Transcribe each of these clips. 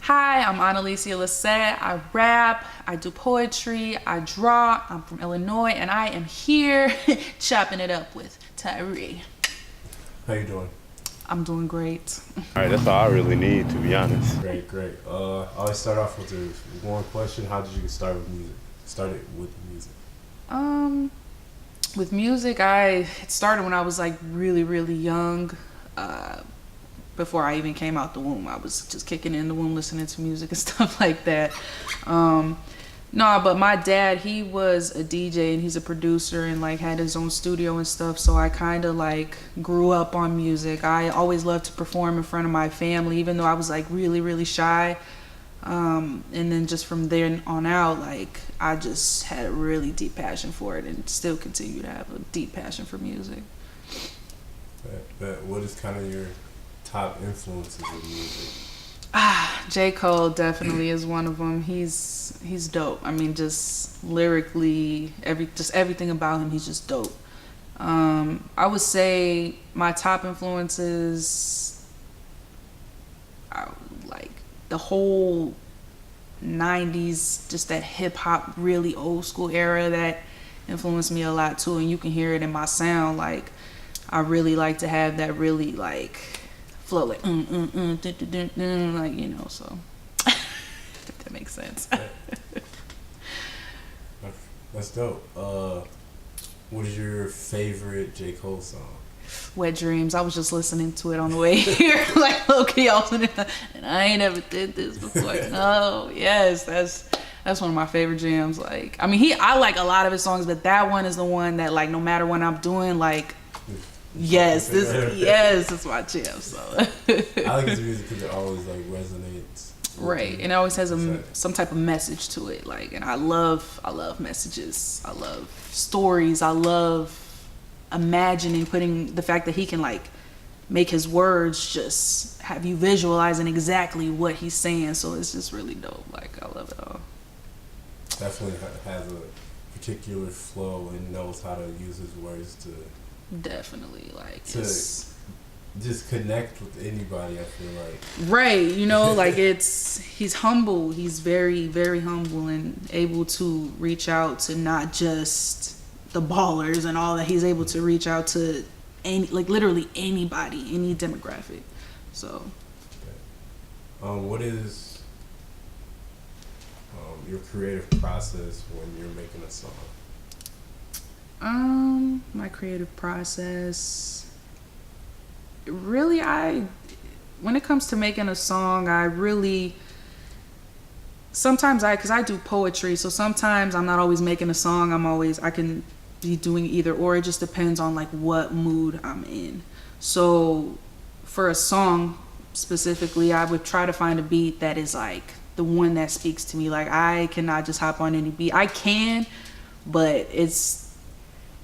Hi, I'm Analicia Lasett. I rap, I do poetry, I draw. I'm from Illinois, and I am here chopping it up with Tyree. How you doing? I'm doing great. All right, that's all I really need, to be honest. Great, great. I always start off with the one question: how did you get started with music? Started with music. With music, it started when I was like really young. Before I even came out the womb, I was just kicking in the womb, listening to music and stuff like that. No, but my dad, he was a DJ and he's a producer and like had his own studio and stuff. So I kind of like grew up on music. I always loved to perform in front of my family, even though I was like really shy. And then just from there on out, like I just had a really deep passion for it and still continue to have a deep passion for music. But what is kind of your top influences of music? J. Cole definitely is one of them. He's dope. I mean, just lyrically, everything about him, he's just dope. I would say my top influences, like the whole 90s, just that hip hop, really old school era that influenced me a lot too. And you can hear it in my sound. Like I really like to have that really like flow, like like, you know, so if that makes sense. That's dope. What is your favorite J. Cole song? Wet Dreams. I was just listening to it on the way here, like okay, and I ain't ever did this before. No, yes, that's one of my favorite jams. Like, I mean, I like a lot of his songs, but that one is the one that like no matter what I'm doing, like. Yes, it's my jam. So I like his music because it always like resonates. Right, and it always has some type of message to it. Like, and I love messages. I love stories. I love imagining, putting the fact that he can like make his words just have you visualizing exactly what he's saying. So it's just really dope. Like, I love it all. Definitely has a particular flow and knows how to use his words to. Definitely, like to just connect with anybody. I feel like right, you know, like he's humble. He's very humble and able to reach out to not just the ballers and all that. He's able to reach out to any, like literally anybody, any demographic. So, what is your creative process when you're making a song? My creative process, really, when it comes to making a song, because I do poetry, so sometimes I'm not always making a song. I can be doing either or. It just depends on like what mood I'm in. So for a song specifically, I would try to find a beat that is like the one that speaks to me. Like I cannot just hop on any beat. I can, but it's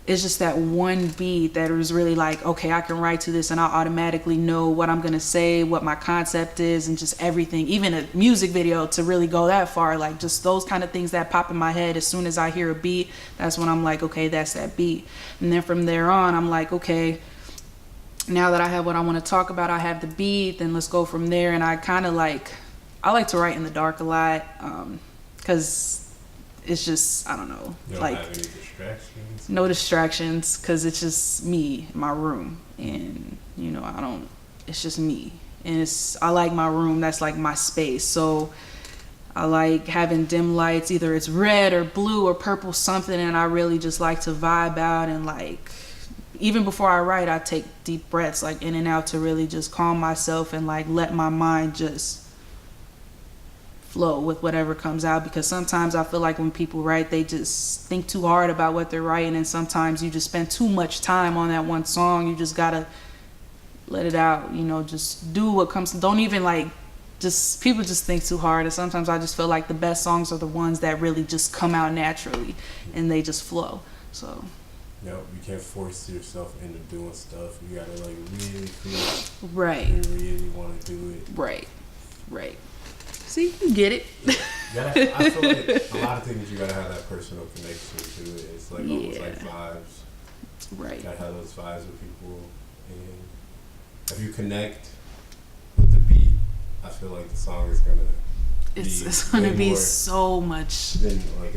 just that one beat that is really like, okay, I can write to this and I'll automatically know what I'm going to say, what my concept is, and just everything. Even a music video to really go that far, like just those kind of things that pop in my head as soon as I hear a beat, that's when I'm like, okay, that's that beat. And then from there on, I'm like, okay, now that I have what I want to talk about, I have the beat, then let's go from there. And I like to write in the dark a lot, because it's just, I don't know, you don't like have any distractions? No distractions, because it's just me, my room, and you know, it's just me, and I like my room. That's like my space. So I like having dim lights, either it's red or blue or purple something, and I really just like to vibe out. And like even before I write, I take deep breaths like in and out to really just calm myself and like let my mind just flow with whatever comes out. Because sometimes I feel like when people write, they just think too hard about what they're writing, and sometimes you just spend too much time on that one song. You just gotta let it out, you know, just do what comes. Don't even like, just people just think too hard. And sometimes I just feel like the best songs are the ones that really just come out naturally and they just flow. So you can't force yourself into doing stuff. You gotta like really feel right, you really want to do it. Right. See, you get it. I feel like a lot of things you gotta have that personal connection to it. It's like almost like vibes. Right. You gotta have those vibes with people, and if you connect with the beat, I feel like the song is gonna it's gonna way be more so much. Then like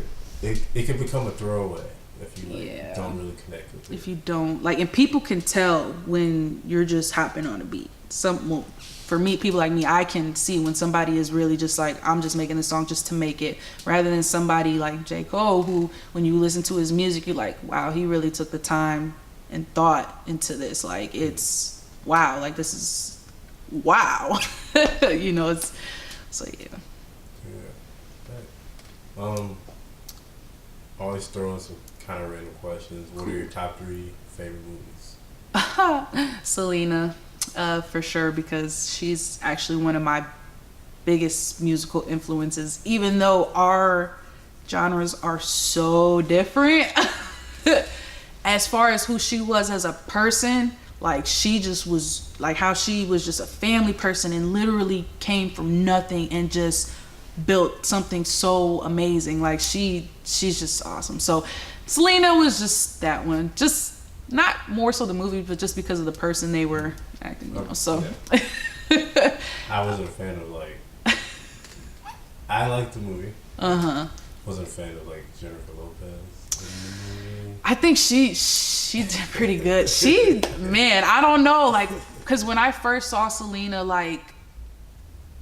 it could become a throwaway if you like Yeah. don't really connect with it. If you don't like, and people can tell when you're just hopping on a beat. Well, for me, people like me, I can see when somebody is really just like, I'm just making this song just to make it, rather than somebody like J. Cole, who when you listen to his music, you're like, wow, he really took the time and thought into this. Like, it's wow, like this is wow. You know, it's so yeah. Yeah. Always throwing some kind of random questions. What are your top 3 favorite movies? Selena, for sure, because she's actually one of my biggest musical influences, even though our genres are so different. As far as who she was as a person, like she just was like how she was just a family person and literally came from nothing and just built something so amazing. Like she's just awesome. So Selena was just that one, just not more so the movie, but just because of the person they were acting, you know. So yeah. I wasn't a fan of like I liked the movie. Wasn't a fan of like Jennifer Lopez in the movie. I think she did pretty good. Man, I don't know, like, because when I first saw Selena, like,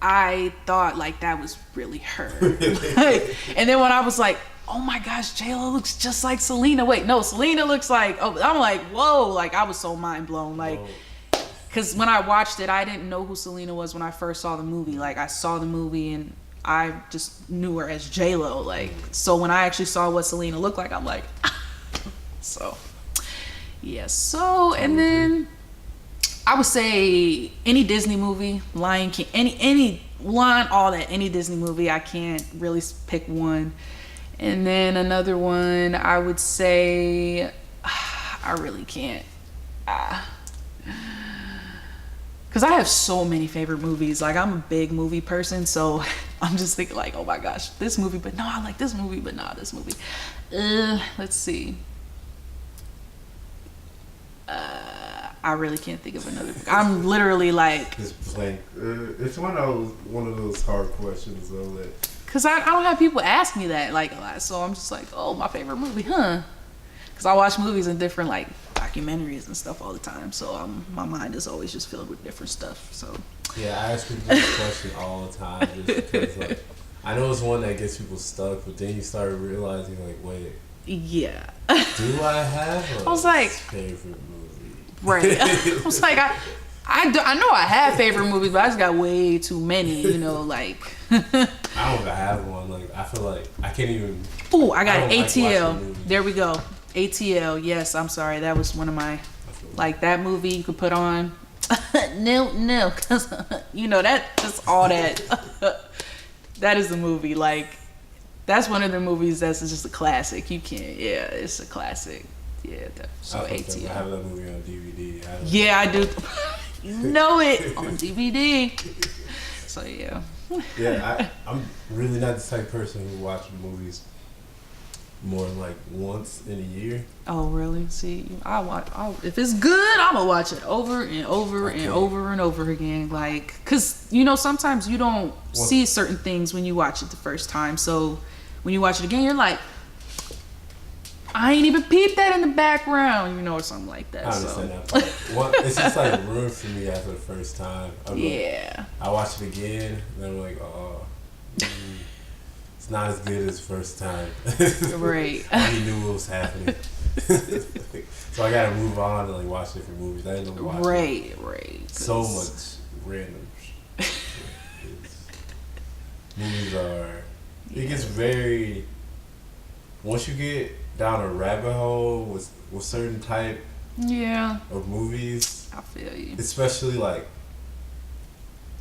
I thought like that was really her. Like, and then when I was like, oh my gosh, J-Lo looks just like Selena. Wait, no, Selena looks like, oh, I'm like, whoa, like I was so mind blown. Like, because when I watched it, I didn't know who Selena was when I first saw the movie. Like, I saw the movie and I just knew her as J-Lo. Like, so when I actually saw what Selena looked like, I'm like, so, yeah. So, and then I would say any Disney movie, Lion King, any Lion, all that, any Disney movie. I can't really pick one. And then another one, I would say, I really can't. Because I have so many favorite movies. Like, I'm a big movie person, so I'm just thinking like, oh my gosh, this movie, but no, I like this movie, but nah, this movie. Let's see. I really can't think of another. I'm literally like, It's blank. It's one of those hard questions though that. Cause I don't have people ask me that like a lot, so I'm just like, oh, my favorite movie, huh? Cause I watch movies and different like documentaries and stuff all the time, so my mind is always just filled with different stuff. So Yeah, I ask people this question all the time just because like I know it's one that gets people stuck, but then you start realizing like, wait, yeah, do I have a I was like, favorite movie? Right. I was like, I know I have favorite movies, but I just got way too many, you know, like. I don't even have one. Like, I feel like I can't even. Ooh, I got don't ATL. watching movies. There we go. ATL. Yes, I'm sorry. That was one of my, like, that movie you could put on. No, because, you know, that, just all that. That is the movie. Like, that's one of the movies that's just a classic. You can't, yeah, it's a classic. Yeah, so ATL. I have that movie on DVD. Yeah, I do. You know it on DVD. So yeah. Yeah, I'm really not the type of person who watches movies more than like once in a year. Oh really? See, if it's good, I'm gonna watch it over and over and over and over again. Like, cause you know sometimes you don't see certain things when you watch it the first time. So when you watch it again, you're like, I ain't even peeped that in the background, you know, or something like that. I understand that part. It's just like ruined for me after the first time. Yeah. I watch it again, and I'm like, oh, it's not as good as the first time. Right. I already knew what was happening. So I gotta move on and like watch different movies. I didn't know watch Right. so much random movies are. It gets very. Once you get down a rabbit hole with certain type of movies, I feel you. especially like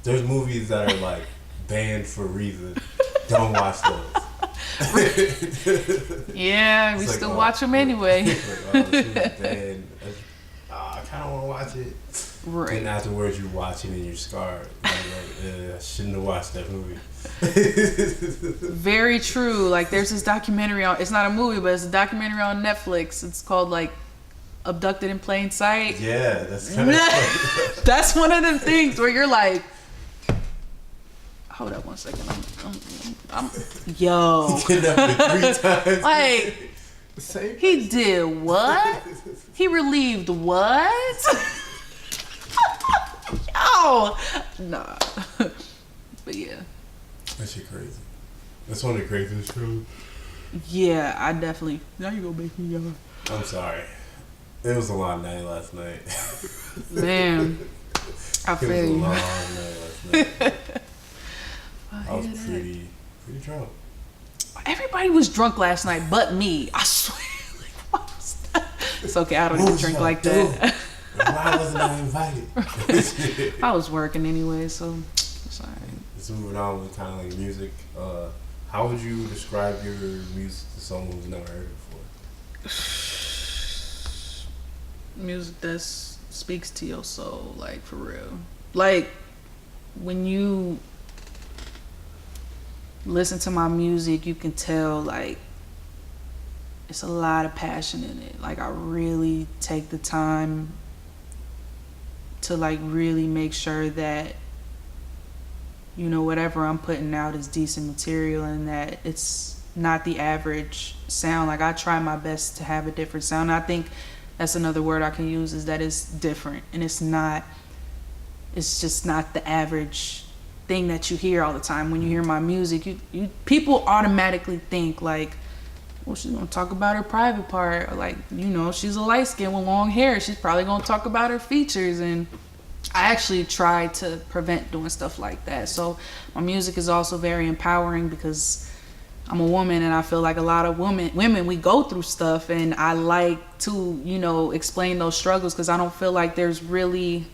there's movies that are like banned for a reason. Don't watch those. Yeah, we It's still like, watch them anyway. This movie's banned. I kind of want to watch it. Right. And afterwards, you're watching and you're scarred. You're like, I shouldn't have watched that movie. Very true. Like, there's this documentary on. It's not a movie, but it's a documentary on Netflix. It's called like "Abducted in Plain Sight." Yeah, that's kind of. That's one of them things where you're like, hold up one second. I'm yo. He did that 3 times. Like, Same he did what? He relieved what? Yo, nah. But yeah. That shit crazy. That's one of the craziest shows. Yeah, I definitely. Now you gonna make me yell. I'm sorry. It was a long night last night. Man, I feel It was a you. long night last night. I was pretty drunk. Everybody was drunk last night, but me. I swear. Like, what was that? It's okay. I don't even drink like that. Why wasn't I invited? I was working anyway, so it's alright. Let's move on with kind of like music. How would you describe your music to someone who's never heard it before? Music that speaks to your soul, like for real. Like when you listen to my music, you can tell like it's a lot of passion in it. Like I really take the time to like really make sure that, you know, whatever I'm putting out is decent material and that it's not the average sound. Like I try my best to have a different sound. I think that's another word I can use, is that it's different and it's just not the average thing that you hear all the time. When you hear my music, you people automatically think like, well, she's gonna talk about her private part, or like, you know, she's a light skin with long hair, she's probably gonna talk about her features. And I actually try to prevent doing stuff like that. So my music is also very empowering because I'm a woman, and I feel like a lot of women we go through stuff, and I like to, you know, explain those struggles, because I don't feel like there's really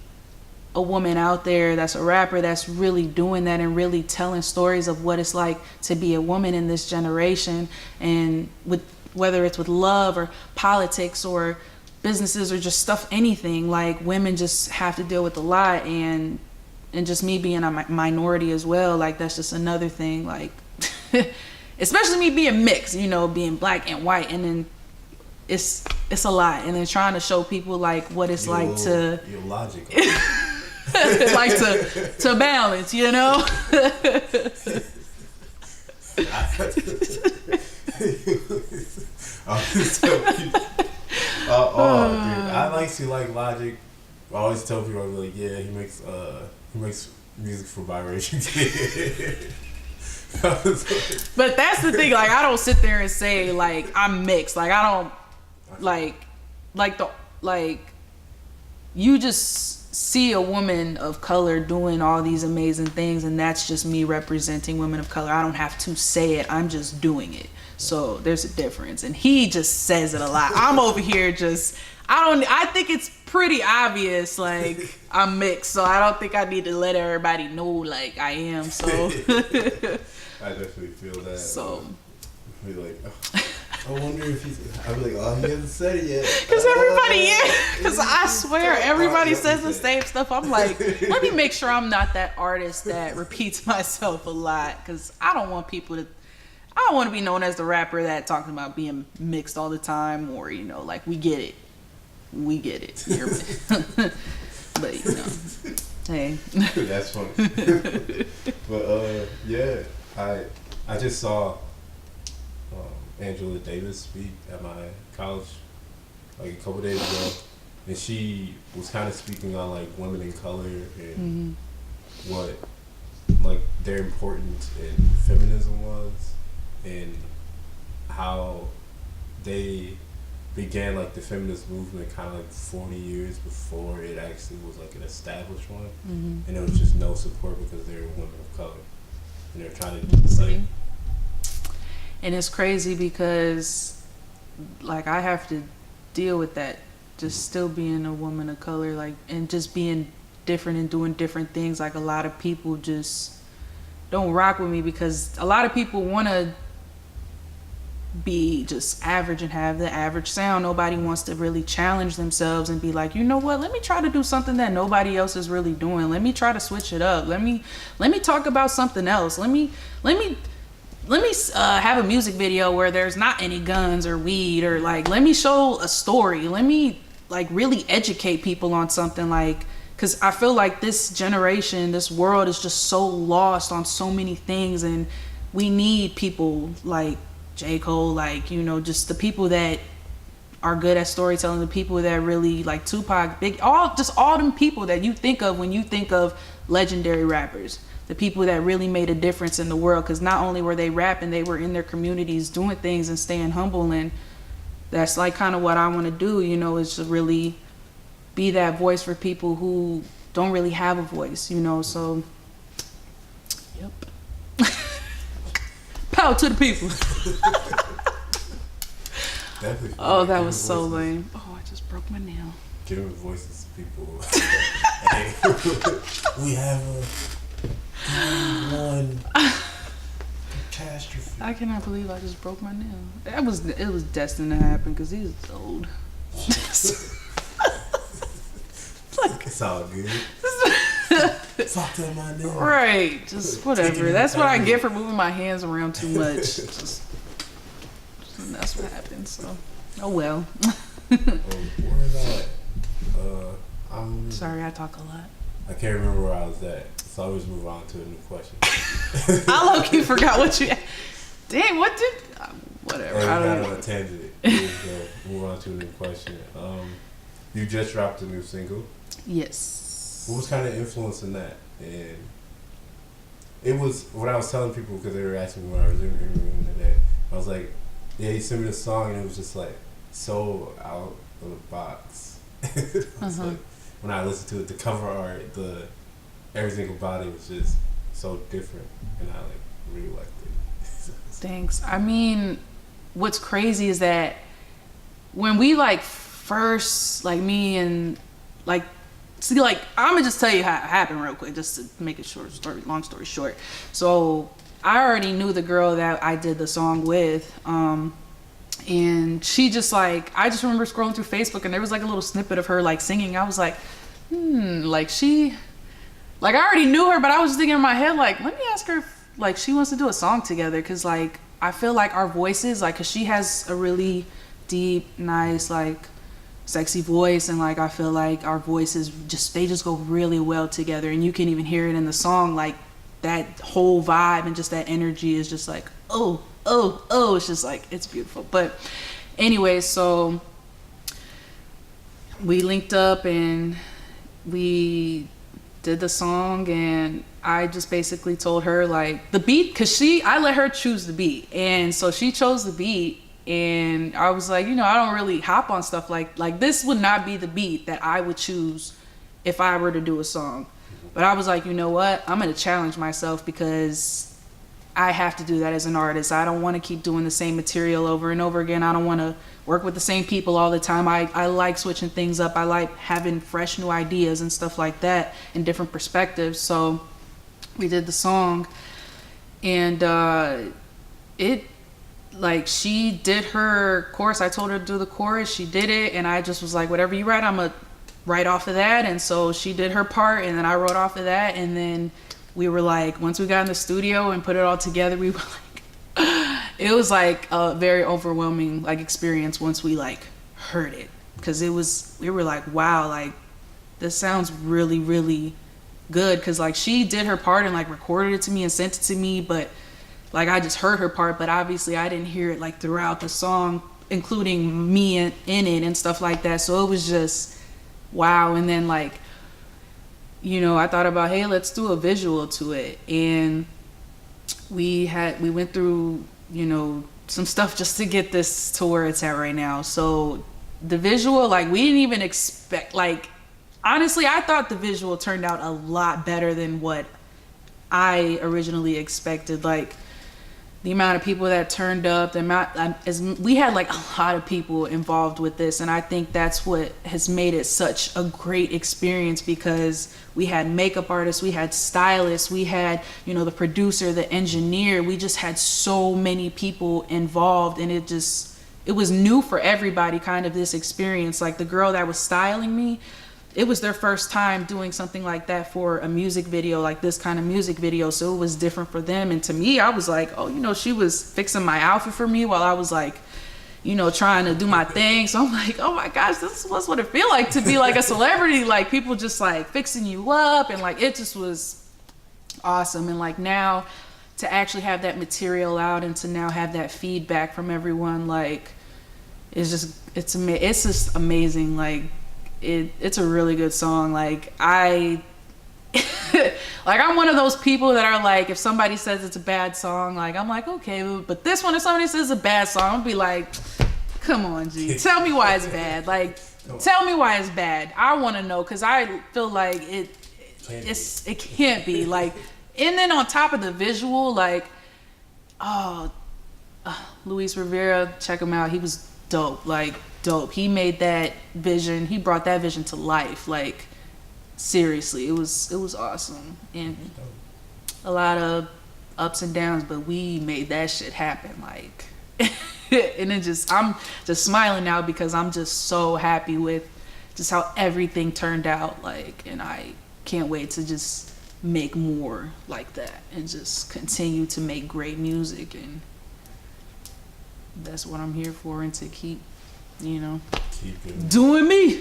a woman out there that's a rapper that's really doing that and really telling stories of what it's like to be a woman in this generation, and with whether it's with love or politics or businesses or just stuff, anything. Like women just have to deal with a lot, and just me being a minority as well, like that's just another thing. Like especially me being mixed, you know, being black and white, and then it's a lot, and then trying to show people like what it's like to you're logical. like to balance, you know. Dude, I like to like Logic. I always tell people, I'm like, yeah, he makes music for biracial kids. But that's the thing, like I don't sit there and say like I'm mixed. Like I don't like you just see a woman of color doing all these amazing things, and that's just me representing women of color. I don't have to say it, I'm just doing it. So there's a difference, and he just says it a lot. I'm over here just I think it's pretty obvious like I'm mixed, so I don't think I need to let everybody know like I am. So I definitely feel that. So be like, oh, I wonder if he's. I'd be like, oh, he hasn't said it yet. Because everybody, because I swear everybody says the same stuff. I'm like, let me make sure I'm not that artist that repeats myself a lot, because I don't want to be known as the rapper that talking about being mixed all the time, or, you know, like we get it. But, you know, hey. That's funny. But yeah, I just saw Angela Davis speak at my college like a couple days ago, and she was kind of speaking on like women in color and what like their importance in feminism was, and how they began like the feminist movement kind of like 40 years before it actually was like an established one, and there was just no support because they were women of color, and they're trying to like. And it's crazy because like I have to deal with that, just still being a woman of color, like, and just being different and doing different things. Like a lot of people just don't rock with me because a lot of people want to be just average and have the average sound. Nobody wants to really challenge themselves and be like, you know what, let me try to do something that nobody else is really doing. Let me try to switch it up. Let me talk about something else. Let me have a music video where there's not any guns or weed, or like let me show a story. Let me like really educate people on something. Like, because I feel like this generation, this world is just so lost on so many things, and we need people like J. Cole, like, you know, just the people that are good at storytelling, the people that really like Tupac, Big, all them people that you think of when you think of legendary rappers, the people that really made a difference in the world, because not only were they rapping, they were in their communities doing things and staying humble, and that's like kind of what I want to do, you know, is to really be that voice for people who don't really have a voice, you know. So yep. Power to the people. Definitely. Oh, that was so lame. Oh, I just broke my nail. Giving voices to people. Hey, we have one catastrophe. I cannot believe I just broke my nail. It was destined to happen because he's old. Like, it's all good. Fuck that, my nail. Right, just whatever. That's what I get for moving my hands around too much. Just that's what happens. So, oh well. Where was I? Sorry, I talk a lot. I can't remember where I was at, so I always move on to a new question. I low-key forgot what you. Dang, what did? Whatever. And I we don't got know. on a tangent. Move on to a new question. You just dropped a new single. Yes. What was kind of influencing that? And it was what I was telling people because they were asking me when I was interviewing today. I was like, "Yeah, he sent me the song, and it was just like so out of the box." Like, when I listened to it, the cover art, everything about it was just so different, and I like really liked it. Thanks. I mean, what's crazy is that when we like first, like me and like, see, like I'm gonna just tell you how it happened real quick, just to make it long story short. So I already knew the girl that I did the song with, and she just like, I just remember scrolling through Facebook and there was like a little snippet of her like singing. I was like, like she, like I already knew her, but I was just thinking in my head like, let me ask her if like she wants to do a song together, because like I feel like our voices, like, because she has a really deep, nice, like sexy voice, and like I feel like our voices they just go really well together, and you can even hear it in the song, like that whole vibe and just that energy is just like oh, it's just like, it's beautiful. But anyway, so we linked up and we did the song, and I just basically told her like the beat, because I let her choose the beat, and so she chose the beat. And I was like, you know, I don't really hop on stuff like this would not be the beat that I would choose if I were to do a song. But I was like, you know what? I'm going to challenge myself, because I have to do that as an artist. I don't want to keep doing the same material over and over again. I don't want to work with the same people all the time. I like switching things up. I like having fresh new ideas and stuff like that and different perspectives. So we did the song, and it, like, she did her chorus. I told her to do the chorus. She did it, and I just was like, whatever you write, I'm gonna write off of that. And so she did her part, and then I wrote off of that. And then we were like, once we got in the studio and put it all together, we were like, it was like a very overwhelming like experience once we like heard it, because we were like, wow, like this sounds really, really good. Because like she did her part and like recorded it to me and sent it to me, but like I just heard her part, but obviously I didn't hear it like throughout the song, including me in it and stuff like that. So it was just wow. And then like, you know, I thought about, hey, let's do a visual to it. And we went through, you know, some stuff just to get this to where it's at right now. So the visual, like we didn't even expect, like honestly, I thought the visual turned out a lot better than what I originally expected. Like the amount of people that turned up, we had like a lot of people involved with this, and I think that's what has made it such a great experience, because we had makeup artists, we had stylists, we had, you know, the producer, the engineer. We just had so many people involved, and it was new for everybody, kind of this experience. Like the girl that was styling me, it was their first time doing something like that for a music video, like this kind of music video. So it was different for them. And to me, I was like, oh, you know, she was fixing my outfit for me while I was like, trying to do my thing. So I'm like, oh my gosh, this is what it feel like to be like a celebrity. Like people just like fixing you up, and like it just was awesome. And like now to actually have that material out and to now have that feedback from everyone, like it's just amazing. Like it's a really good song. Like like I'm one of those people that are like, if somebody says it's a bad song, like I'm like, okay, but this one, if somebody says it's a bad song, I'll be like, come on, G, tell me why it's bad. Like, tell me why it's bad. I want to know, because I feel like it can't be. Like, and then on top of the visual, like, Luis Rivera, check him out. He was dope, like dope. He made that vision. He brought that vision to life. Like, seriously, it was awesome, and a lot of ups and downs, but we made that shit happen. Like, and I'm just smiling now because I'm just so happy with just how everything turned out. Like, and I can't wait to just make more like that and just continue to make great music, and that's what I'm here for, and to keep doing me.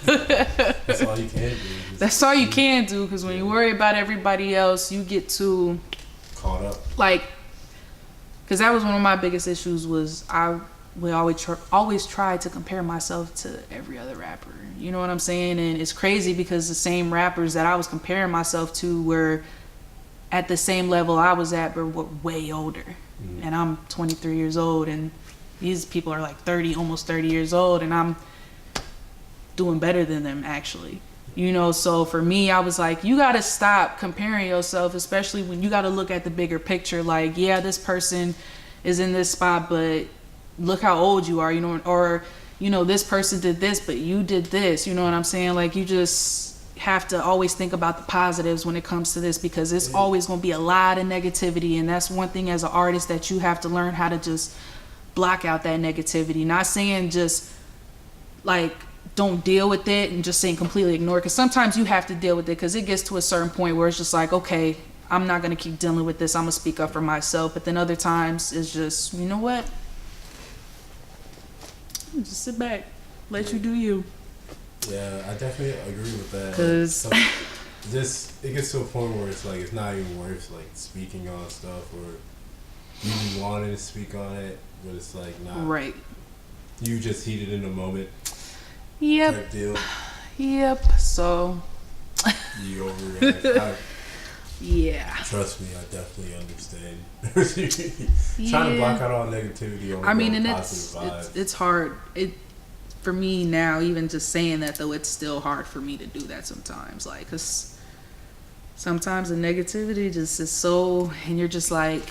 That's all you can do. That's all you can do, because when you worry about everybody else, you get too caught up. Like, because that was one of my biggest issues, was I would always try to compare myself to every other rapper. You know what I'm saying? And it's crazy because the same rappers that I was comparing myself to were at the same level I was at, but were way older. Mm-hmm. And I'm 23 years old, and these people are like 30, almost 30 years old, and I'm doing better than them, actually. So for me, I was like, you got to stop comparing yourself, especially when you got to look at the bigger picture. Like, yeah, this person is in this spot, but look how old you are, or, this person did this, but you did this, you know what I'm saying? Like, you just have to always think about the positives when it comes to this, because it's always going to be a lot of negativity. And that's one thing as an artist that you have to learn how to just block out that negativity. Not saying just like don't deal with it and just saying completely ignore it, because sometimes you have to deal with it, because it gets to a certain point where it's just like, okay, I'm not going to keep dealing with this, I'm going to speak up for myself. But then other times it's just, you know what, just sit back, let you do you. Yeah, I definitely agree with that. Because it gets to a point where it's like, it's not even worth like speaking on stuff, or you wanted to speak on it, but it's like, nah. Right. You just heated in the moment. Yep. Type deal. Yep. So. You overreact. Yeah. Trust me, I definitely understand. Trying to block out all negativity. And it's hard. For me now, even just saying that though, it's still hard for me to do that sometimes. Like, because sometimes the negativity just is so, and you're just like,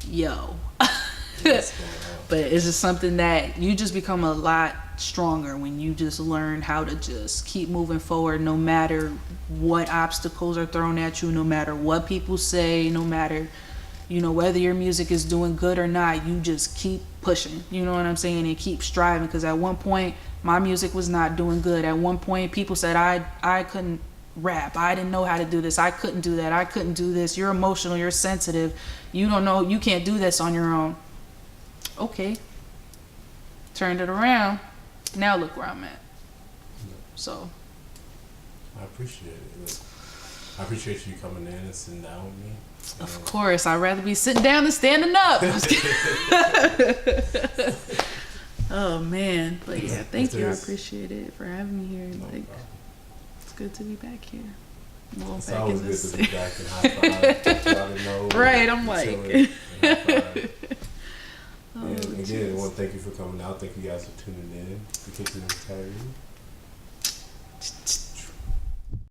yo. But it's just something that you just become a lot stronger when you just learn how to just keep moving forward, no matter what obstacles are thrown at you, no matter what people say, no matter whether your music is doing good or not. You just keep pushing, you know what I'm saying, and keep striving. Because at one point my music was not doing good. At one point people said I couldn't rap, I didn't know how to do this, I couldn't do that, I couldn't do this, you're emotional, you're sensitive, you don't know, you can't do this on your own. Okay, turned it around, now look where I'm at. So I appreciate it. I appreciate you coming in and sitting down with me. Of course, I'd rather be sitting down than standing up. Oh man, but yeah, thank you. I appreciate it for having me here. Like, it's good to be back here. Well, it's back always in good this. to be back in high five. Right, I'm like. And again, I want to thank you for coming out. Thank you guys for tuning in. The Kickin with Tyree.